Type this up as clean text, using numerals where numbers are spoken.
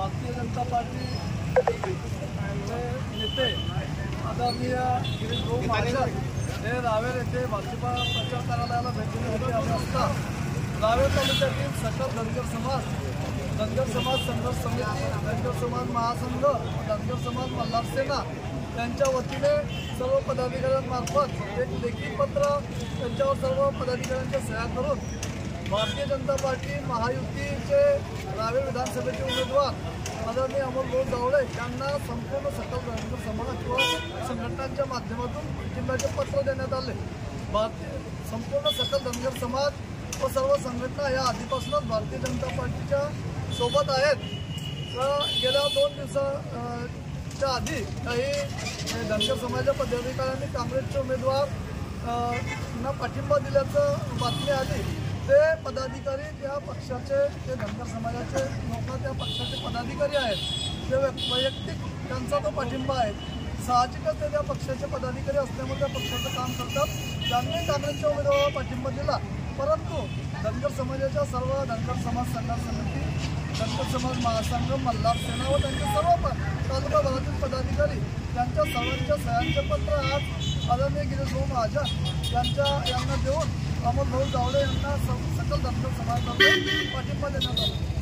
Bharatiya Janata party नेते आदरणीय गिरीश भाऊ महाजन हे रावेर येथे भाजपा प्रचार कार्यालयाला भेट देण्यासाठी आले असता रावेर तालुक्यातील सकल धनगर समाज संघर्ष समिती, धनगर समाज महासंघ, धनगर समाज मल्हार सेना यांच्या वतीने सर्व पदाधिकाऱ्यांमार्फत एक लेखी पत्र त्यांच्यावर सर्व पदाधिकाऱ्यांच्या सह्या करून भारतीय जनता पार्टी महायुतीचे रावेर विधानसभेचे उमेदवार आदरणीय अमोल भाऊ जावळे यांना संपूर्ण सकल धनगर समाज किंवा संघटनांच्या माध्यमातून पाठिंब्याचे पत्र देण्यात आले। संपूर्ण सकल धनगर समाज व सर्व संघटना या आधीपासूनच भारतीय जनता पार्टीच्या सोबत आहेत। गेल्या 2 दिवसाच्या आधी काही धनगर समाजाच्या पदाधिकाऱ्यांनी काँग्रेसचे उमेदवार ना पाठिंबा दिल्याचं बातमी आली। ते पदाधिकारी त्या पक्षाचे, ते धनगर समाजाचे लोक त्या पक्षाचे पदाधिकारी आहेत, ते वैयक्तिक त्यांचा तो पाठिंबा आहे। साहजिकच ते त्या पक्षाचे पदाधिकारी असल्यामुळे त्या पक्षाचं काम करतात। त्यांनी काँग्रेसच्या उमेदवाराला पाठिंबा दिला, परंतु धनगर समाजाच्या सर्व धनगर समाज संघर्ष समिती, धनगर समाज महासंघ, मल्हार सेना व त्यांचे सर्व तालुका भागातील पदाधिकारी त्यांच्या सर्वांच्या सह्यांचे पत्र आज आदरणीय गिरीश भाऊ महाजन यांना देऊन अमोल भाऊ जावळे यांना सकल धनगर समाजाला पाठिंबा देण्यात आला।